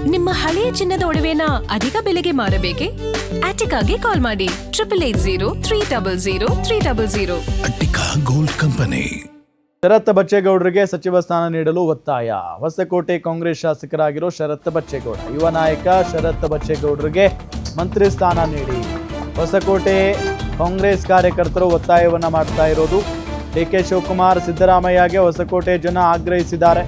ನಿಮ್ಮ ಹಳೆಯ ಚಿನ್ನದ ಒಡವೆನ ಅಧಿಕ ಬೆಲೆಗೆ ಮಾರಬೇಕೆ? ಆಟಿಕಾಗೆ ಕಾಲ್ ಮಾಡಿ 8880 ಅಟ್ಟಿಕಾ ಗೋಲ್ಡ್ ಕಂಪನಿ. ಶರತ್ ಬಚ್ಚೇಗೌಡರಿಗೆ ಸಚಿವ ಸ್ಥಾನ ನೀಡಲು ಒತ್ತಾಯ. ಹೊಸಕೋಟೆ ಕಾಂಗ್ರೆಸ್ ಶಾಸಕರಾಗಿರೋ ಶರತ್ ಬಚ್ಚೇಗೌಡ, ಯುವ ನಾಯಕ ಶರತ್ ಬಚ್ಚೇಗೌಡರಿಗೆ ಮಂತ್ರಿ ಸ್ಥಾನ ನೀಡಿ. ಹೊಸಕೋಟೆ ಕಾಂಗ್ರೆಸ್ ಕಾರ್ಯಕರ್ತರು ಒತ್ತಾಯವನ್ನ ಮಾಡ್ತಾ ಇರೋದು. ಡಿಕೆ ಶಿವಕುಮಾರ್, ಸಿದ್ದರಾಮಯ್ಯಗೆ ಹೊಸಕೋಟೆ ಜನ ಆಗ್ರಹಿಸಿದ್ದಾರೆ.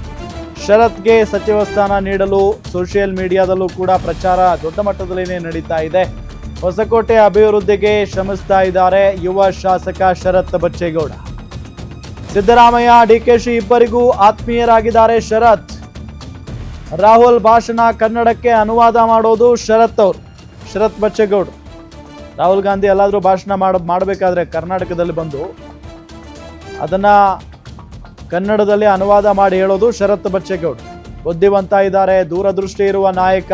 ಶರತ್ಗೆ ಸಚಿವ ಸ್ಥಾನ ನೀಡಲು ಸೋಷಿಯಲ್ ಮೀಡಿಯಾದಲ್ಲೂ ಕೂಡ ಪ್ರಚಾರ ದೊಡ್ಡ ಮಟ್ಟದಲ್ಲಿನೇ ನಡೀತಾ ಇದೆ. ಹೊಸಕೋಟೆ ಅಭಿವೃದ್ಧಿಗೆ ಶ್ರಮಿಸ್ತಾ ಇದ್ದಾರೆ ಯುವ ಶಾಸಕ ಶರತ್ ಬಚ್ಚೇಗೌಡ. ಸಿದ್ದರಾಮಯ್ಯ, ಡಿಕೆಶಿ ಇಬ್ಬರಿಗೂ ಆತ್ಮೀಯರಾಗಿದ್ದಾರೆ ಶರತ್. ರಾಹುಲ್ ಭಾಷಣ ಕನ್ನಡಕ್ಕೆ ಅನುವಾದ ಮಾಡೋದು ಶರತ್ ಅವರು, ಶರತ್ ಬಚ್ಚೇಗೌಡರು. ರಾಹುಲ್ ಗಾಂಧಿ ಎಲ್ಲಾದರೂ ಭಾಷಣ ಮಾಡಬೇಕಾದ್ರೆ ಕರ್ನಾಟಕದಲ್ಲಿ ಬಂದು ಅದನ್ನ ಕನ್ನಡದಲ್ಲಿ ಅನುವಾದ ಮಾಡಿ ಹೇಳೋದು ಶರತ್ ಬಚ್ಚೇಗೌಡ. ಬುದ್ಧಿವಂತ ಇದ್ದಾರೆ, ದೂರದೃಷ್ಟಿ ಇರುವ ನಾಯಕ.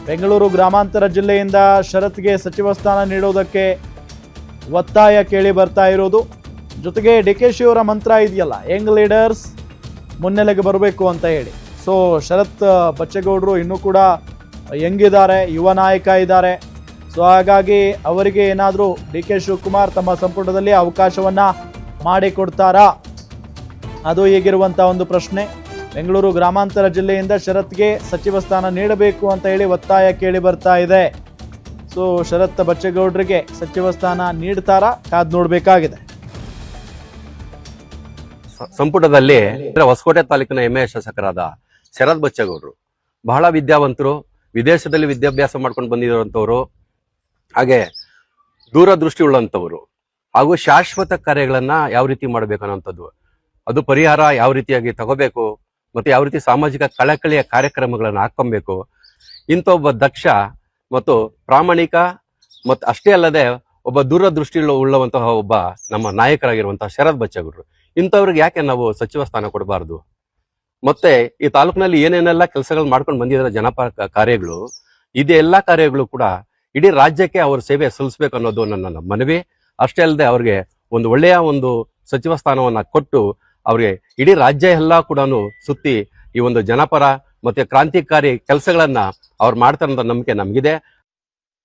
ಬೆಂಗಳೂರು ಗ್ರಾಮಾಂತರ ಜಿಲ್ಲೆಯಿಂದ ಶರತ್ಗೆ ಸಚಿವ ಸ್ಥಾನ ನೀಡೋದಕ್ಕೆ ಒತ್ತಾಯ ಕೇಳಿ ಬರ್ತಾ ಇರೋದು. ಜೊತೆಗೆ ಡಿಕೆಶಿ ಅವರ ಮಂತ್ರ ಇದೆಯಲ್ಲ, ಯಂಗ್ ಲೀಡರ್ಸ್ ಮುನ್ನೆಲೆಗೆ ಬರಬೇಕು ಅಂತ ಹೇಳಿ. ಸೊ ಶರತ್ ಬಚ್ಚೇಗೌಡರು ಇನ್ನೂ ಕೂಡ ಯಂಗಿದ್ದಾರೆ, ಯುವ ನಾಯಕ ಇದ್ದಾರೆ. ಸೊ ಹಾಗಾಗಿ ಅವರಿಗೆ ಏನಾದರೂ ಡಿಕೆ ಶಿವಕುಮಾರ್ ತಮ್ಮ ಸಂಪುಟದಲ್ಲಿ ಅವಕಾಶವನ್ನ ಮಾಡಿಕೊಡ್ತಾರಾ? ಅದು ಹೀಗಿರುವಂಥ ಒಂದು ಪ್ರಶ್ನೆ. ಬೆಂಗಳೂರು ಗ್ರಾಮಾಂತರ ಜಿಲ್ಲೆಯಿಂದ ಶರತ್ಗೆ ಸಚಿವ ಸ್ಥಾನ ನೀಡಬೇಕು ಅಂತ ಹೇಳಿ ಒತ್ತಾಯ ಕೇಳಿ ಬರ್ತಾ ಇದೆ. ಸೊ ಶರತ್ ಬಚ್ಚೇಗೌಡರಿಗೆ ಸಚಿವ ಸ್ಥಾನ ನೀಡ್ತಾರಾ? ಕಾದ್ ನೋಡಬೇಕಾಗಿದೆ. ಸಂಪುಟದಲ್ಲಿ ಹೊಸಕೋಟೆ ತಾಲೂಕಿನ ಹೆಮ್ಮೆಯ ಶಾಸಕರಾದ ಶರತ್ ಬಚ್ಚೇಗೌಡರು ಬಹಳ ವಿದ್ಯಾವಂತರು, ವಿದೇಶದಲ್ಲಿ ವಿದ್ಯಾಭ್ಯಾಸ ಮಾಡ್ಕೊಂಡು ಬಂದಿರುವಂತವರು, ಹಾಗೆ ದೂರದೃಷ್ಟಿ ಉಳ್ಳಂತವರು, ಹಾಗೂ ಶಾಶ್ವತ ಕಾರ್ಯಗಳನ್ನ ಯಾವ ರೀತಿ ಮಾಡಬೇಕು ಅನ್ನೋಂಥದ್ದು, ಅದು ಪರಿಹಾರ ಯಾವ ರೀತಿಯಾಗಿ ತಗೋಬೇಕು, ಮತ್ತೆ ಯಾವ ರೀತಿ ಸಾಮಾಜಿಕ ಕಳಕಳಿಯ ಕಾರ್ಯಕ್ರಮಗಳನ್ನು ಹಾಕೊಬೇಕು, ಇಂಥ ಒಬ್ಬ ದಕ್ಷ ಮತ್ತು ಪ್ರಾಮಾಣಿಕ ಮತ್ತು ಅಷ್ಟೇ ಅಲ್ಲದೆ ಒಬ್ಬ ದೂರದೃಷ್ಟಿ ಉಳ್ಳವಂತಹ ಒಬ್ಬ ನಮ್ಮ ನಾಯಕರಾಗಿರುವಂತಹ ಶರತ್ ಬಚ್ಚೇಗೌಡರು, ಇಂಥವ್ರಿಗೆ ಯಾಕೆ ನಾವು ಸಚಿವ ಸ್ಥಾನ ಕೊಡಬಾರ್ದು? ಮತ್ತೆ ಈ ತಾಲೂಕಿನಲ್ಲಿ ಏನೇನೆಲ್ಲ ಕೆಲಸಗಳು ಮಾಡ್ಕೊಂಡು ಬಂದಿದ್ದಾರೆ ಜನಪರ ಕಾರ್ಯಗಳು, ಇದೇ ಎಲ್ಲಾ ಕಾರ್ಯಗಳು ಕೂಡ ಇಡೀ ರಾಜ್ಯಕ್ಕೆ ಅವ್ರ ಸೇವೆ ಸಲ್ಲಿಸಬೇಕು ಅನ್ನೋದು ನನ್ನ ಮನವಿ. ಅಷ್ಟೇ ಅಲ್ಲದೆ ಅವ್ರಿಗೆ ಒಂದು ಒಳ್ಳೆಯ ಒಂದು ಸಚಿವ ಸ್ಥಾನವನ್ನ ಕೊಟ್ಟು ಅವ್ರಿಗೆ ಇಡೀ ರಾಜ್ಯ ಎಲ್ಲ ಕೂಡ ಸುತ್ತಿ ಈ ಒಂದು ಜನಪರ ಮತ್ತೆ ಕ್ರಾಂತಿಕಾರಿ ಕೆಲಸಗಳನ್ನ ಅವ್ರು ಮಾಡ್ತಾರಂತ ನಂಬಿಕೆ ನಮಗಿದೆ.